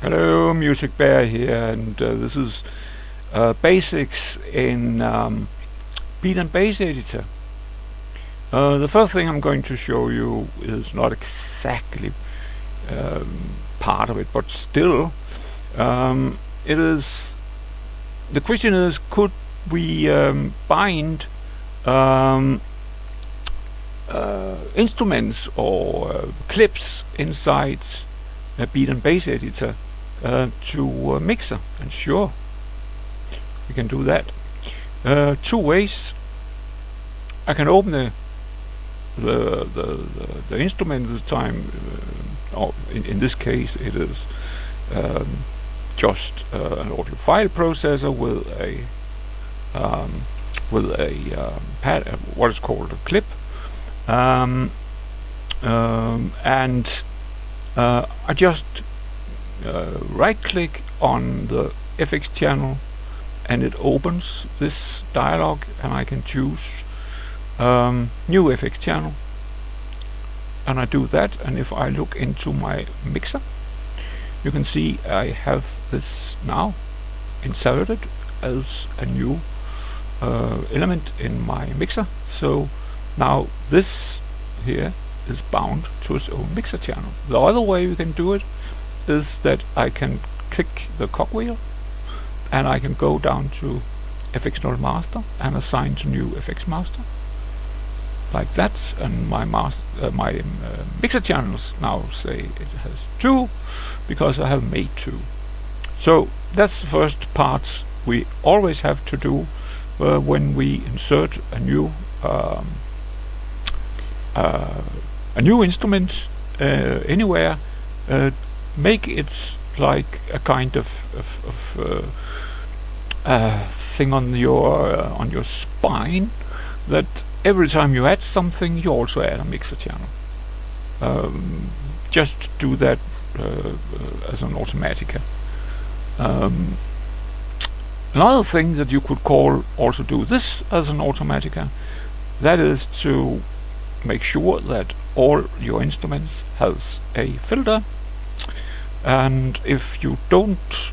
Hello, Music Bear here, and this is basics in Beat and Bass editor. The first thing I'm going to show you is not exactly part of it, but still, it is. The question is, could we bind instruments or clips inside a Beat and Bass editor to a mixer? And sure, we can do that. Two ways. I can open the instrument this time. In this case, it is just an audio file processor with a pad, what is called a clip, and I just right-click on the FX channel, and it opens this dialog, and I can choose new FX channel, and I do that. And if I look into my mixer, you can see I have this now inserted as a new element in my mixer. So now this here is bound to its own mixer channel. The other way we can do it is that I can click the cogwheel and I can go down to FX0 master and assign to new FX master, like that, and my mixer channels now say it has 2 because I have made 2. So that's the first part we always have to do when we insert a new instrument anywhere. Make it like a kind of thing on your spine, that every time you add something, you also add a mixer channel. Just do that as an automatica. Another thing that you could also do this as an automatica, that is to make sure that all your instruments has a filter. And if you don't,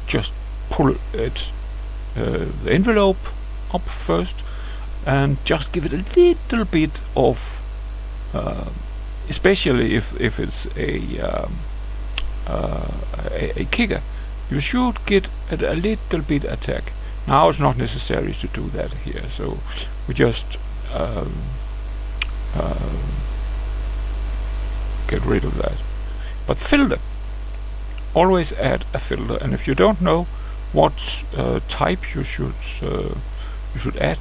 just pull it the envelope up first and just give it a little bit of especially if it's a kicker, you should get a little bit attack. Now it's not necessary to do that here, so we just get rid of that. But filter, always add a filter, and if you don't know what type you should add,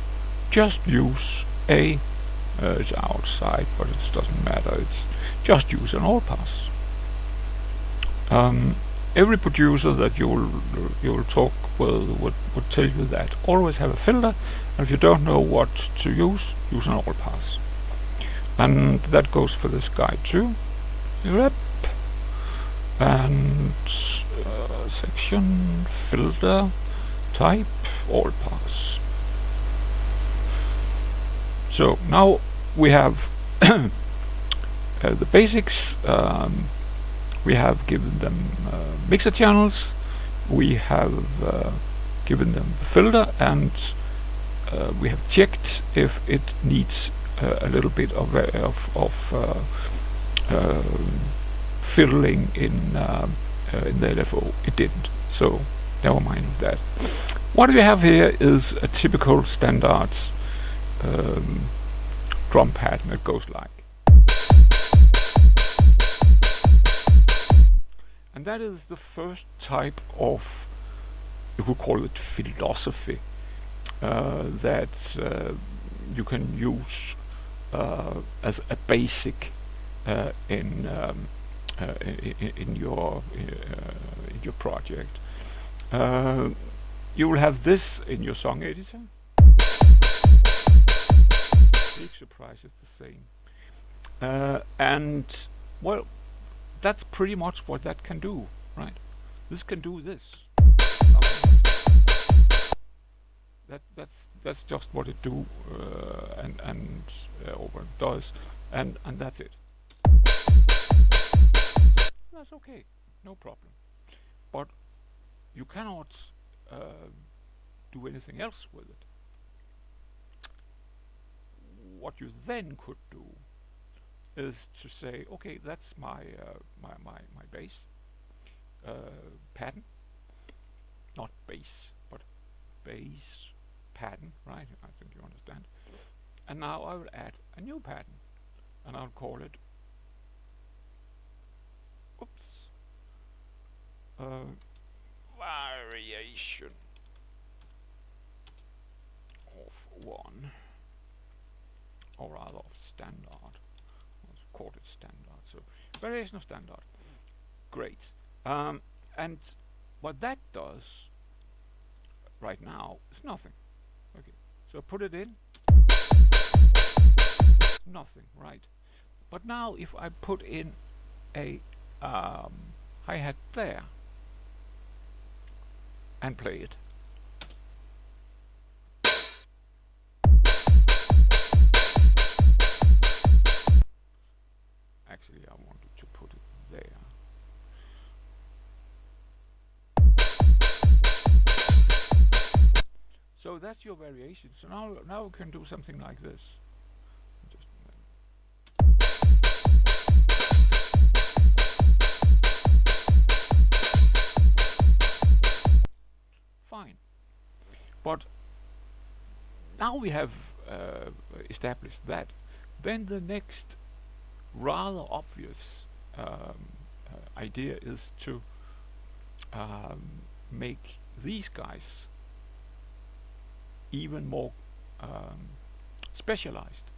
just use it's outside, but it doesn't matter. It's just use an all pass. Every producer that you'll talk with would tell you that always have a filter, and if you don't know what to use an all pass. And that goes for this guy too. Rep and section, filter, type, all pass. So now we have the basics. We have given them mixer channels, we have given them the filter, and we have checked if it needs a little bit of fiddling in the LFO. It didn't, so never mind that. What we have here is a typical standard drum pattern. It goes like, and that is the first type of, you could call it philosophy, that you can use as a basic in your project. You will have this in your song editor. Big surprise, it's the same. And well, that's pretty much what that can do, right? This can do this. That's just what it do, or what it does, and that's it. That's okay. no problem. But you cannot do anything else with it. What you then could do is to say, okay, that's my bass pattern, not bass, but bass pattern, right? I think you understand. And now I will add a new pattern, and I'll call it, oops, variation of one, or rather of standard. Let's call it standard. So variation of standard. Great. And what that does right now is nothing. Okay. So put it in. Nothing, right? But now if I put in a hi-hat there and play it, actually I wanted to put it there. So that's your variation. So now we can do something like this. Fine. But now we have established that. Then the next rather obvious idea is to make these guys even more specialized.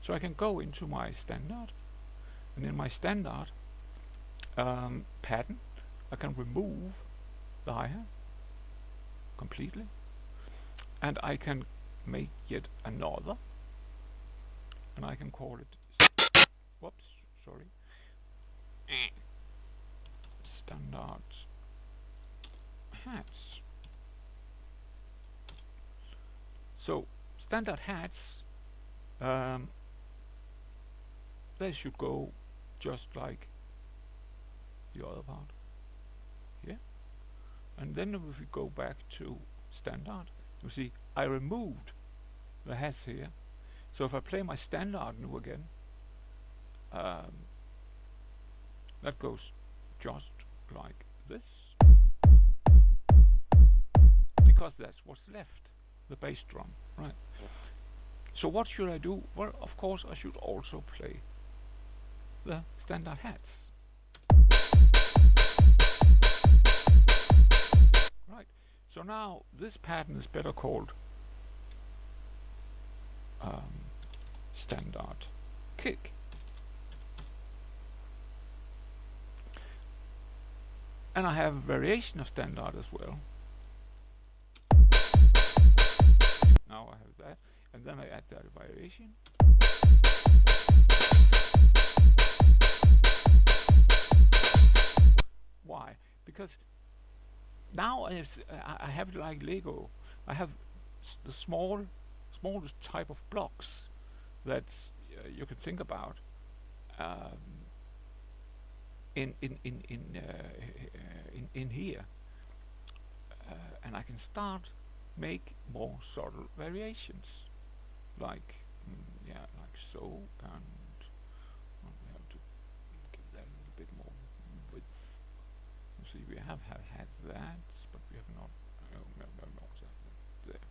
So I can go into my standard, and in my standard pattern I can remove the hi-hat completely, and I can make yet another, and I can call it, whoops, sorry, standard hats. So standard hats, they should go just like the other part here. And then if we go back to standard, you see I removed the hats here. So if I play my standard now again, that goes just like this, because that's what's left, the bass drum, right? So what should I do? Well, of course I should also play the standard hats. Right. So now this pattern is better called standard kick. And I have a variation of standard as well. Now I have that, and then I add that variation. Why? Because now I have it like Lego. I have the smallest type of blocks that you can think about in here, and I can start make more subtle variations, like yeah, like so, and we have to give that a little bit more width. You see, we have had that, but we have not. No, there.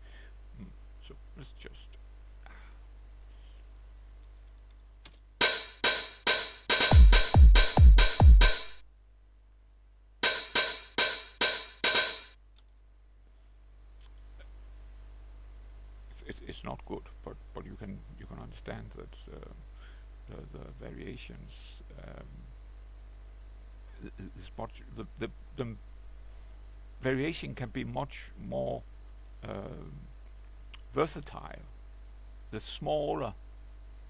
So let's just. It's not good, but you can understand that the variations is much the variation can be much more versatile the smaller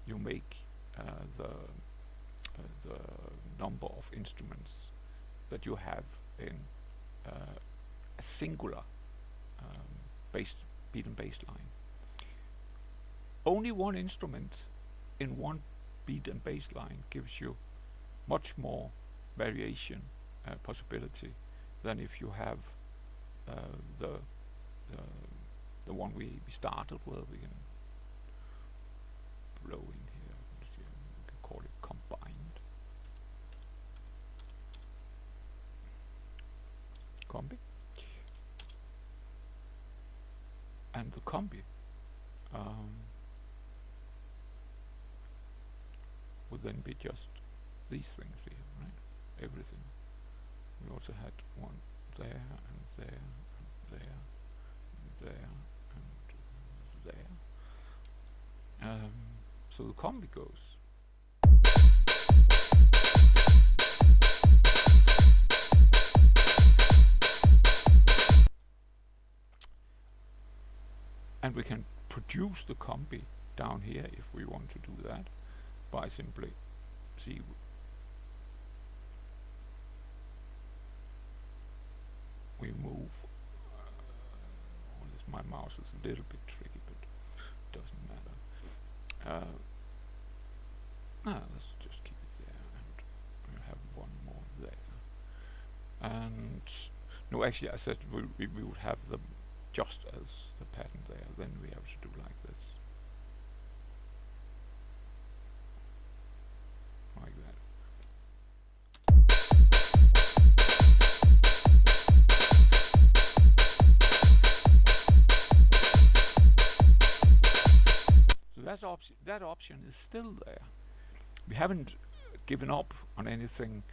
you make the number of instruments that you have in a singular beat and bass line. Only one instrument in one beat and bass line gives you much more variation possibility than if you have the the one we started with. We can blow in here. We can call it combined. Combi. And the combi would then be just these things here, right? Everything. We also had one there and there and there and there and there. So the combi goes. And we can produce the combi down here if we want to do that by simply we move. My mouse is a little bit tricky, but it doesn't matter. Let's just keep it there, and we'll have one more there. And no, actually, I said we would have them just as the pattern there. Then we have to do like this, like that. So that option is still there. We haven't given up on anything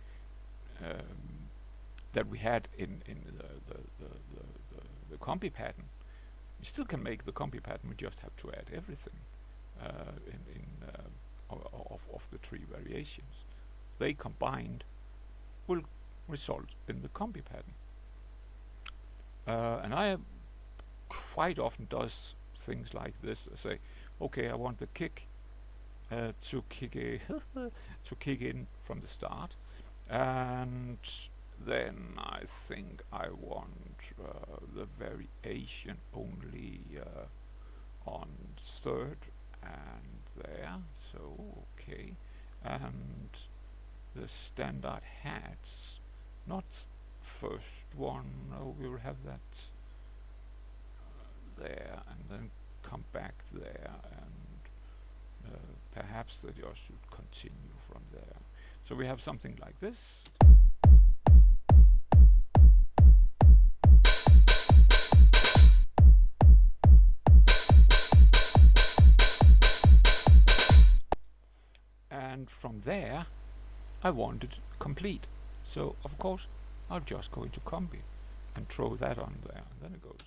that we had in the combi pattern. We still can make the combi pattern. We just have to add everything of the three variations. They combined will result in the combi pattern. And I quite often does things like this. I say, okay, I want the kick to kick in from the start, and then I think I want the variation only on third and there. So okay, and the standard hats, not first one. No, we will have that there, and then come back there, and perhaps that you should continue from there. So we have something like this. And from there I want it complete. So of course I'll just go into combi and throw that on there, and then it goes.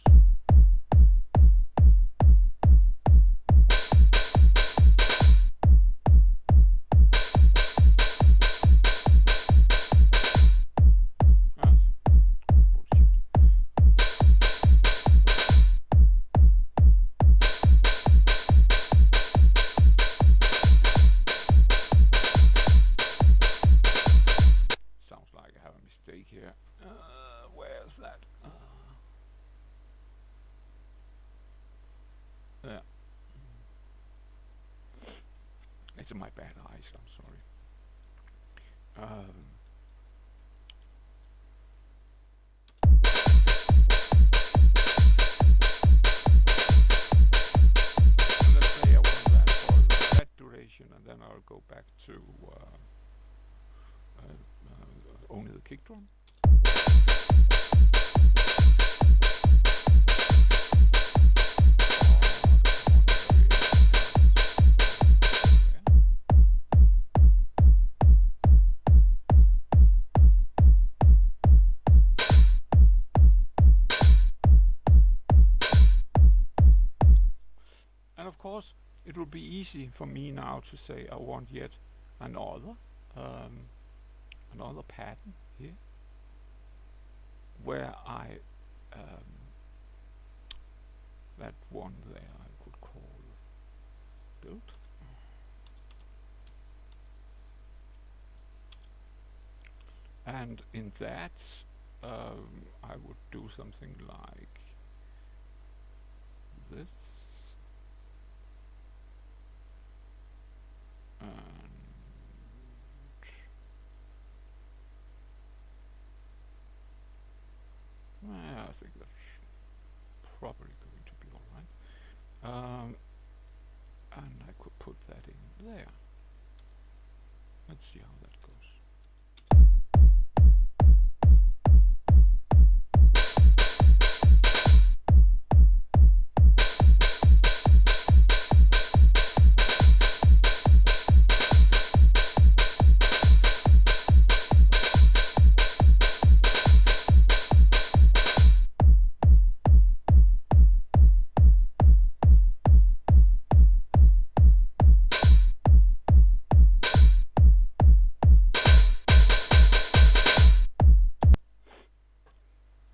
Here, where's that? Yeah, it's my bad eyes. I'm sorry. Let's say I want that for that duration, and then I'll go back to only the kick drum. And of course, it will be easy for me now to say I want yet another pattern here, where I that one there I could call build, and in that I would do something like this, and probably going to be alright. And I could put that in there. Let's see how that goes.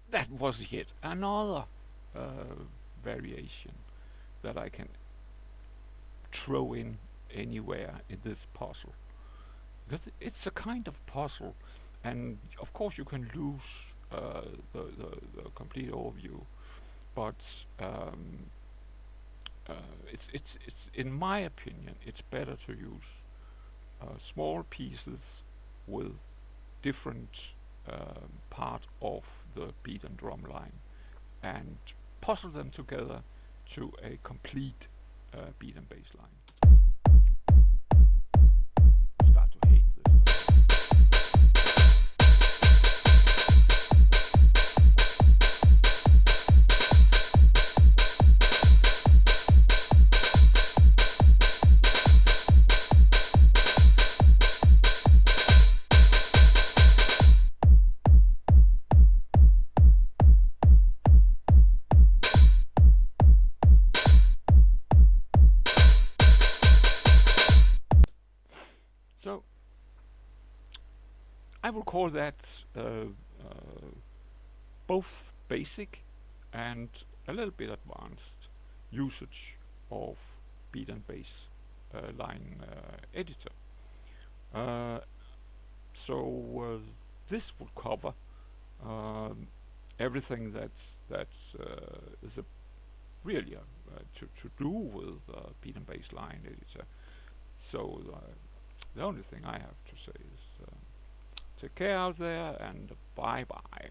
That was yet another variation that I can throw in anywhere in this puzzle, because it's a kind of puzzle, and of course you can lose the complete overview, but it's in my opinion it's better to use small pieces with different part of the beat and drum line and puzzle them together to a complete beat and bass line. Start to hate this stuff. So I will call that both basic and a little bit advanced usage of beat and bass line editor. So this will cover everything that's is really to do with beat and bass line editor. So the only thing I have to say is take care out there and bye bye.